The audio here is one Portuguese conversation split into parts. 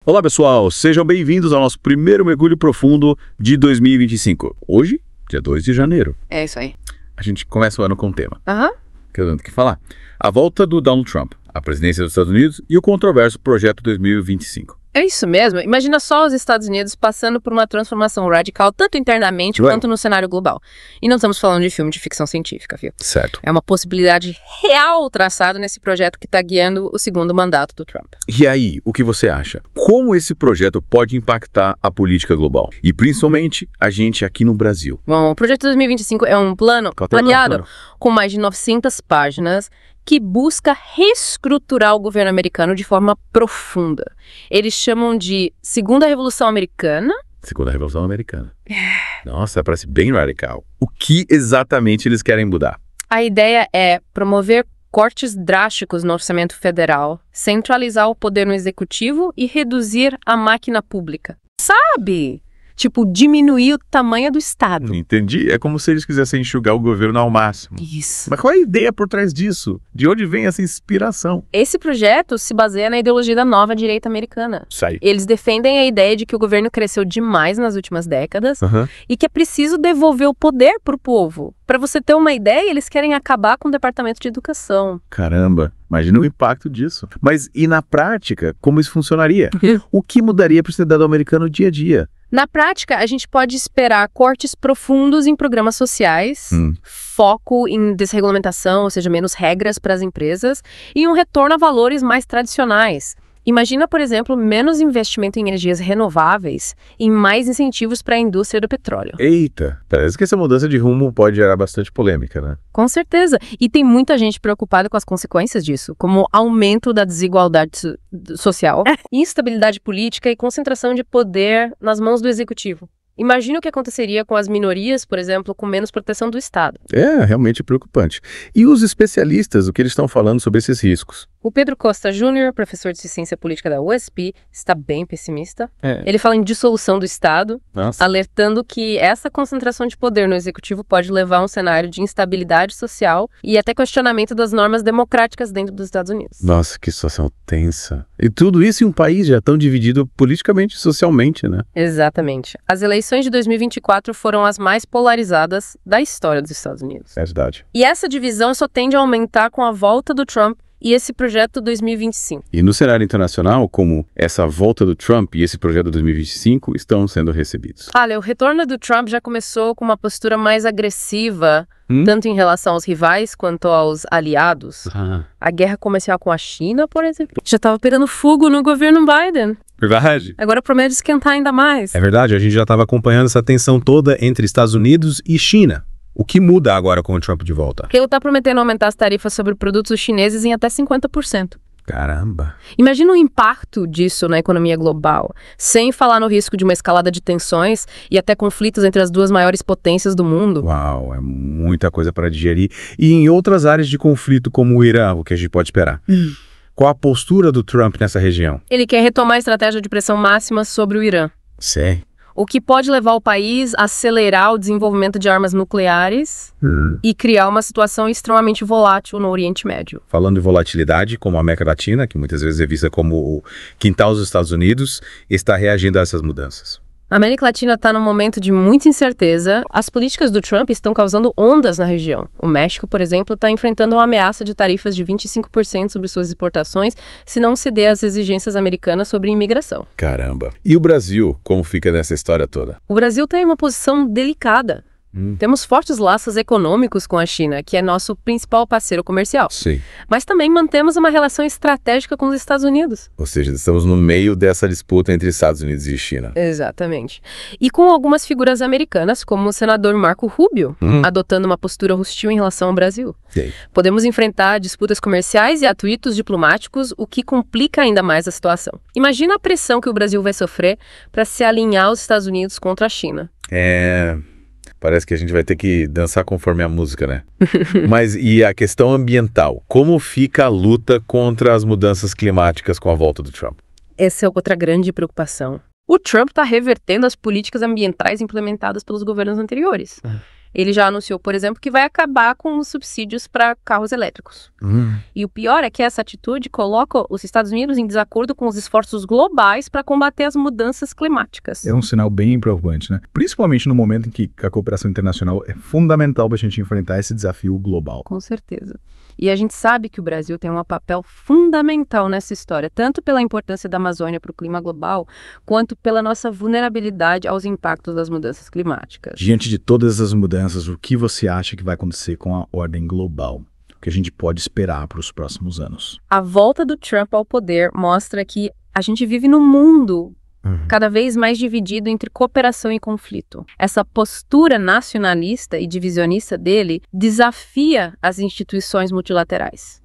Olá pessoal, sejam bem-vindos ao nosso primeiro mergulho profundo de 2025. Hoje, dia 2 de janeiro. É isso aí. A gente começa o ano com um tema. Que eu não tenho que falar. A volta do Donald Trump à presidência dos Estados Unidos e o controverso Projeto 2025. É isso mesmo. Imagina só os Estados Unidos passando por uma transformação radical, tanto internamente quanto no cenário global. E não estamos falando de filme de ficção científica, viu? Certo. É uma possibilidade real traçada nesse projeto que está guiando o segundo mandato do Trump. E aí, o que você acha? Como esse projeto pode impactar a política global? E principalmente a gente aqui no Brasil. Bom, o Projeto 2025 é um plano planeado com mais de 900 páginas que busca reestruturar o governo americano de forma profunda. Eles chamam de Segunda Revolução Americana. Segunda Revolução Americana. Nossa, parece bem radical. O que exatamente eles querem mudar? A ideia é promover cortes drásticos no orçamento federal, centralizar o poder no executivo e reduzir a máquina pública. Sabe? Tipo, diminuir o tamanho do Estado. Entendi. É como se eles quisessem enxugar o governo ao máximo. Isso. Mas qual é a ideia por trás disso? De onde vem essa inspiração? Esse projeto se baseia na ideologia da nova direita americana. Sai. Eles defendem a ideia de que o governo cresceu demais nas últimas décadas e que é preciso devolver o poder para o povo. Para você ter uma ideia, eles querem acabar com o Departamento de Educação. Caramba, imagina o impacto disso. Mas e na prática, como isso funcionaria? O que mudaria para o cidadão americano dia a dia? Na prática, a gente pode esperar cortes profundos em programas sociais, foco em desregulamentação, ou seja, menos regras para as empresas, e um retorno a valores mais tradicionais. Imagina, por exemplo, menos investimento em energias renováveis e mais incentivos para a indústria do petróleo. Eita, parece que essa mudança de rumo pode gerar bastante polêmica, né? Com certeza. E tem muita gente preocupada com as consequências disso, como aumento da desigualdade social, instabilidade política e concentração de poder nas mãos do executivo. Imagina o que aconteceria com as minorias, por exemplo, com menos proteção do Estado. É realmente preocupante. E os especialistas, o que eles estão falando sobre esses riscos? O Pedro Costa Júnior, professor de ciência política da USP, está bem pessimista. Ele fala em dissolução do Estado, alertando que essa concentração de poder no executivo pode levar a um cenário de instabilidade social e até questionamento das normas democráticas dentro dos Estados Unidos. Nossa, que situação tensa. E tudo isso em um país já tão dividido politicamente e socialmente, né? Exatamente. As eleições de 2024 foram as mais polarizadas da história dos Estados Unidos. É verdade. E essa divisão só tende a aumentar com a volta do Trump e esse projeto 2025. E no cenário internacional, como essa volta do Trump e esse projeto 2025 estão sendo recebidos? Olha, o retorno do Trump já começou com uma postura mais agressiva, tanto em relação aos rivais quanto aos aliados. A guerra comercial com a China, por exemplo, já estava pegando fogo no governo Biden. Verdade. Agora promete esquentar ainda mais. É verdade, a gente já estava acompanhando essa tensão toda entre Estados Unidos e China. O que muda agora com o Trump de volta? Ele está prometendo aumentar as tarifas sobre produtos chineses em até 50%. Caramba. Imagina o impacto disso na economia global, sem falar no risco de uma escalada de tensões e até conflitos entre as duas maiores potências do mundo. Uau, é muita coisa para digerir. E em outras áreas de conflito, como o Irã, o que a gente pode esperar? Qual a postura do Trump nessa região? Ele quer retomar a estratégia de pressão máxima sobre o Irã. Sei. O que pode levar o país a acelerar o desenvolvimento de armas nucleares e criar uma situação extremamente volátil no Oriente Médio. Falando em volatilidade, como a América Latina, que muitas vezes é vista como o quintal dos Estados Unidos, está reagindo a essas mudanças. A América Latina está num momento de muita incerteza. As políticas do Trump estão causando ondas na região. O México, por exemplo, está enfrentando uma ameaça de tarifas de 25% sobre suas exportações se não ceder às exigências americanas sobre imigração. Caramba. E o Brasil, como fica nessa história toda? O Brasil tem uma posição delicada. Temos fortes laços econômicos com a China, que é nosso principal parceiro comercial. Sim. Mas também mantemos uma relação estratégica com os Estados Unidos. Ou seja, estamos no meio dessa disputa entre Estados Unidos e China. Exatamente. E com algumas figuras americanas, como o senador Marco Rubio, adotando uma postura hostil em relação ao Brasil. Sim. Podemos enfrentar disputas comerciais e atritos diplomáticos, o que complica ainda mais a situação. Imagina a pressão que o Brasil vai sofrer para se alinhar aos Estados Unidos contra a China. Parece que a gente vai ter que dançar conforme a música, né? Mas e a questão ambiental? Como fica a luta contra as mudanças climáticas com a volta do Trump? Essa é outra grande preocupação. O Trump está revertendo as políticas ambientais implementadas pelos governos anteriores. Ele já anunciou, por exemplo, que vai acabar com os subsídios para carros elétricos. E o pior é que essa atitude coloca os Estados Unidos em desacordo com os esforços globais para combater as mudanças climáticas. É um sinal bem preocupante, né? Principalmente no momento em que a cooperação internacional é fundamental para a gente enfrentar esse desafio global. Com certeza. E a gente sabe que o Brasil tem um papel fundamental nessa história, tanto pela importância da Amazônia para o clima global, quanto pela nossa vulnerabilidade aos impactos das mudanças climáticas. Diante de todas essas mudanças, o que você acha que vai acontecer com a ordem global? O que a gente pode esperar para os próximos anos? A volta do Trump ao poder mostra que a gente vive num mundo cada vez mais dividido entre cooperação e conflito. Essa postura nacionalista e divisionista dele desafia as instituições multilaterais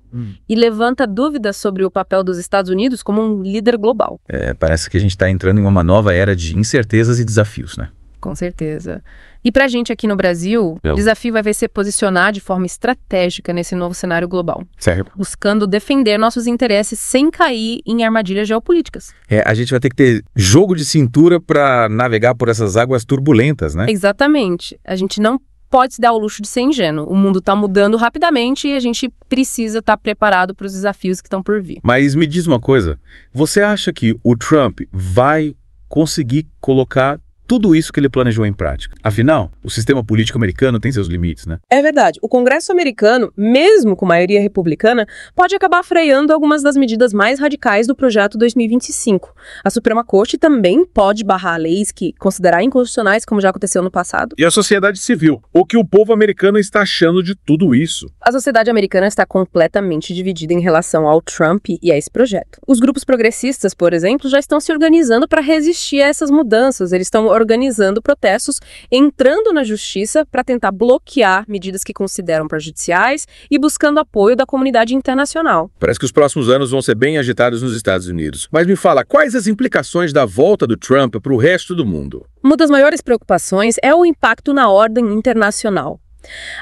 e levanta dúvidas sobre o papel dos Estados Unidos como um líder global. Parece que a gente está entrando em uma nova era de incertezas e desafios, né? Com certeza. E pra gente aqui no Brasil, o desafio vai ser posicionar de forma estratégica nesse novo cenário global. Certo. Buscando defender nossos interesses sem cair em armadilhas geopolíticas. A gente vai ter que ter jogo de cintura para navegar por essas águas turbulentas, né? Exatamente. A gente não pode se dar o luxo de ser ingênuo. O mundo está mudando rapidamente e a gente precisa estar preparado para os desafios que estão por vir. Mas me diz uma coisa, você acha que o Trump vai conseguir colocar tudo isso que ele planejou em prática? Afinal, o sistema político americano tem seus limites, né? É verdade. O Congresso americano, mesmo com maioria republicana, pode acabar freando algumas das medidas mais radicais do projeto 2025. A Suprema Corte também pode barrar leis que considerar inconstitucionais, como já aconteceu no passado. E a sociedade civil? O que o povo americano está achando de tudo isso? A sociedade americana está completamente dividida em relação ao Trump e a esse projeto. Os grupos progressistas, por exemplo, já estão se organizando para resistir a essas mudanças. Eles estão organizando protestos, entrando na justiça para tentar bloquear medidas que consideram prejudiciais e buscando apoio da comunidade internacional. Parece que os próximos anos vão ser bem agitados nos Estados Unidos. Mas me fala, quais as implicações da volta do Trump para o resto do mundo? Uma das maiores preocupações é o impacto na ordem internacional.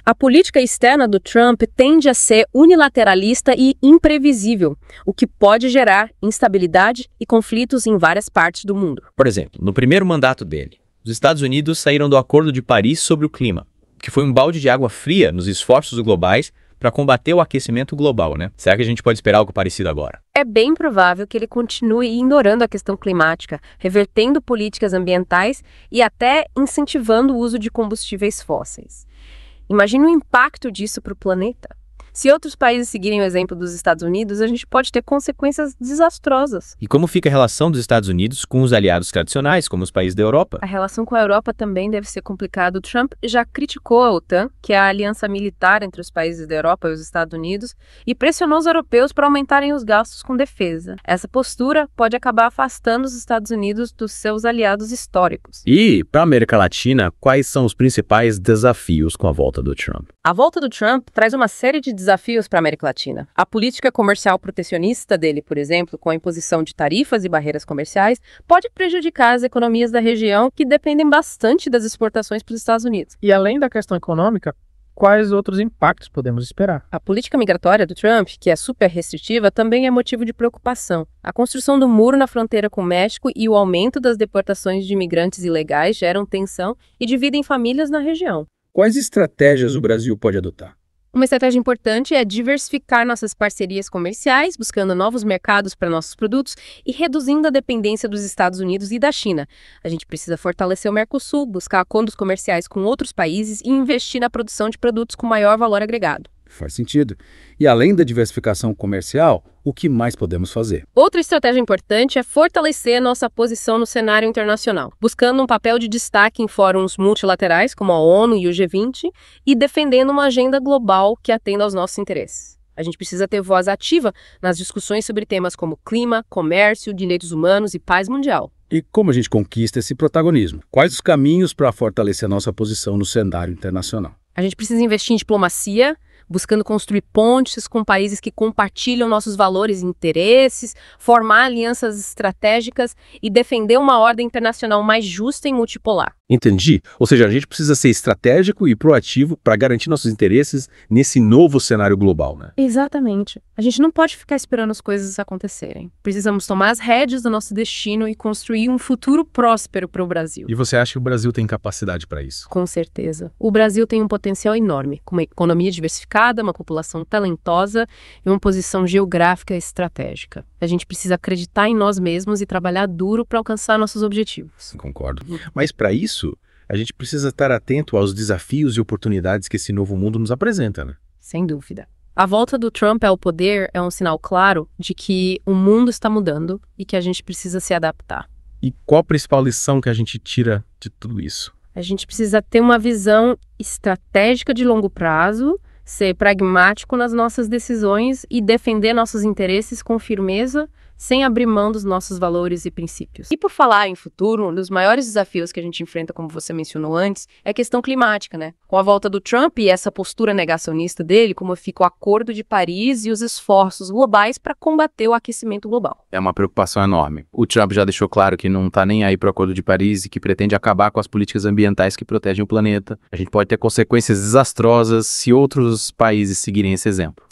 A política externa do Trump tende a ser unilateralista e imprevisível, o que pode gerar instabilidade e conflitos em várias partes do mundo. Por exemplo, no primeiro mandato dele, os Estados Unidos saíram do Acordo de Paris sobre o clima, que foi um balde de água fria nos esforços globais para combater o aquecimento global, né? Será que a gente pode esperar algo parecido agora? É bem provável que ele continue ignorando a questão climática, revertendo políticas ambientais e até incentivando o uso de combustíveis fósseis. Imagine o impacto disso para o planeta. Se outros países seguirem o exemplo dos Estados Unidos, a gente pode ter consequências desastrosas. E como fica a relação dos Estados Unidos com os aliados tradicionais, como os países da Europa? A relação com a Europa também deve ser complicada. O Trump já criticou a OTAN, que é a aliança militar entre os países da Europa e os Estados Unidos, e pressionou os europeus para aumentarem os gastos com defesa. Essa postura pode acabar afastando os Estados Unidos dos seus aliados históricos. E, para a América Latina, quais são os principais desafios com a volta do Trump? A volta do Trump traz uma série de desafios para a América Latina. A política comercial protecionista dele, por exemplo, com a imposição de tarifas e barreiras comerciais, pode prejudicar as economias da região que dependem bastante das exportações para os Estados Unidos. E além da questão econômica, quais outros impactos podemos esperar? A política migratória do Trump, que é super restritiva, também é motivo de preocupação. A construção do muro na fronteira com o México e o aumento das deportações de imigrantes ilegais geram tensão e dividem famílias na região. Quais estratégias o Brasil pode adotar? Uma estratégia importante é diversificar nossas parcerias comerciais, buscando novos mercados para nossos produtos e reduzindo a dependência dos Estados Unidos e da China. A gente precisa fortalecer o Mercosul, buscar acordos comerciais com outros países e investir na produção de produtos com maior valor agregado. Faz sentido. E além da diversificação comercial, o que mais podemos fazer? Outra estratégia importante é fortalecer nossa posição no cenário internacional, buscando um papel de destaque em fóruns multilaterais, como a ONU e o G20, e defendendo uma agenda global que atenda aos nossos interesses. A gente precisa ter voz ativa nas discussões sobre temas como clima, comércio, direitos humanos e paz mundial. E como a gente conquista esse protagonismo? Quais os caminhos para fortalecer a nossa posição no cenário internacional? A gente precisa investir em diplomacia, buscando construir pontes com países que compartilham nossos valores e interesses, formar alianças estratégicas e defender uma ordem internacional mais justa e multipolar. Entendi. Ou seja, a gente precisa ser estratégico e proativo para garantir nossos interesses nesse novo cenário global, né? Exatamente. A gente não pode ficar esperando as coisas acontecerem. Precisamos tomar as rédeas do nosso destino e construir um futuro próspero para o Brasil. E você acha que o Brasil tem capacidade para isso? Com certeza. O Brasil tem um potencial enorme, com uma economia diversificada, uma população talentosa e uma posição geográfica estratégica. A gente precisa acreditar em nós mesmos e trabalhar duro para alcançar nossos objetivos. Concordo. Mas para isso, a gente precisa estar atento aos desafios e oportunidades que esse novo mundo nos apresenta, né? Sem dúvida. A volta do Trump ao poder é um sinal claro de que o mundo está mudando e que a gente precisa se adaptar. E qual a principal lição que a gente tira de tudo isso? A gente precisa ter uma visão estratégica de longo prazo, ser pragmático nas nossas decisões e defender nossos interesses com firmeza, sem abrir mão dos nossos valores e princípios. E por falar em futuro, um dos maiores desafios que a gente enfrenta, como você mencionou antes, é a questão climática, né? Com a volta do Trump e essa postura negacionista dele, como fica o Acordo de Paris e os esforços globais para combater o aquecimento global. É uma preocupação enorme. O Trump já deixou claro que não está nem aí para o Acordo de Paris e que pretende acabar com as políticas ambientais que protegem o planeta. A gente pode ter consequências desastrosas se outros países seguirem esse exemplo.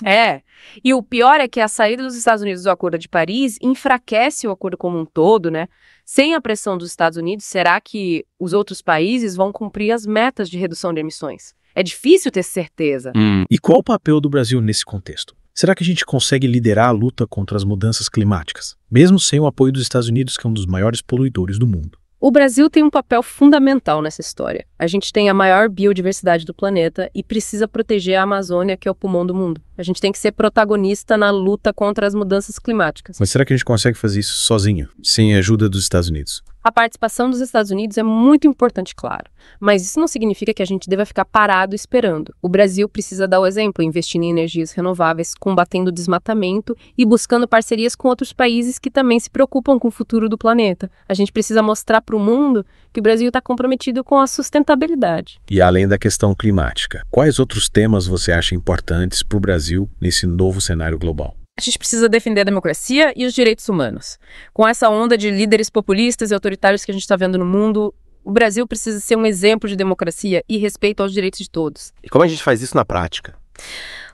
E o pior é que a saída dos Estados Unidos do Acordo de Paris enfraquece o acordo como um todo, né? Sem a pressão dos Estados Unidos, será que os outros países vão cumprir as metas de redução de emissões? É difícil ter certeza. E qual o papel do Brasil nesse contexto? Será que a gente consegue liderar a luta contra as mudanças climáticas, mesmo sem o apoio dos Estados Unidos, que é um dos maiores poluidores do mundo? O Brasil tem um papel fundamental nessa história. A gente tem a maior biodiversidade do planeta e precisa proteger a Amazônia, que é o pulmão do mundo. A gente tem que ser protagonista na luta contra as mudanças climáticas. Mas será que a gente consegue fazer isso sozinho, sem a ajuda dos Estados Unidos? A participação dos Estados Unidos é muito importante, claro. Mas isso não significa que a gente deva ficar parado esperando. O Brasil precisa dar o exemplo, investindo em energias renováveis, combatendo o desmatamento e buscando parcerias com outros países que também se preocupam com o futuro do planeta. A gente precisa mostrar para o mundo que o Brasil está comprometido com a sustentabilidade. E além da questão climática, quais outros temas você acha importantes para o Brasil nesse novo cenário global? A gente precisa defender a democracia e os direitos humanos. Com essa onda de líderes populistas e autoritários que a gente está vendo no mundo, o Brasil precisa ser um exemplo de democracia e respeito aos direitos de todos. E como a gente faz isso na prática?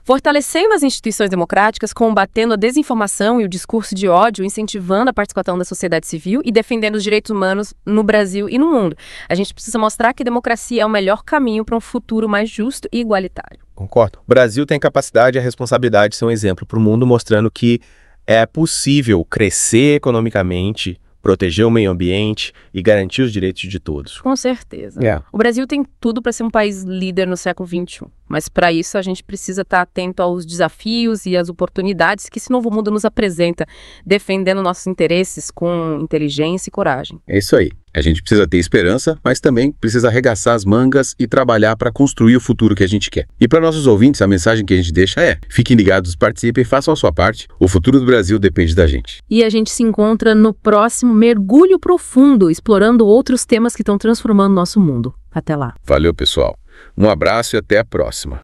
Fortalecendo as instituições democráticas, combatendo a desinformação e o discurso de ódio, incentivando a participação da sociedade civil e defendendo os direitos humanos no Brasil e no mundo. A gente precisa mostrar que a democracia é o melhor caminho para um futuro mais justo e igualitário. Concordo. O Brasil tem capacidade e a responsabilidade de ser um exemplo para o mundo, mostrando que é possível crescer economicamente, proteger o meio ambiente e garantir os direitos de todos. Com certeza. O Brasil tem tudo para ser um país líder no século XXI. Mas para isso a gente precisa estar atento aos desafios e às oportunidades que esse novo mundo nos apresenta, defendendo nossos interesses com inteligência e coragem. É isso aí. A gente precisa ter esperança, mas também precisa arregaçar as mangas e trabalhar para construir o futuro que a gente quer. E para nossos ouvintes, a mensagem que a gente deixa é: fiquem ligados, participem, façam a sua parte. O futuro do Brasil depende da gente. E a gente se encontra no próximo Mergulho Profundo, explorando outros temas que estão transformando nosso mundo. Até lá. Valeu, pessoal. Um abraço e até a próxima.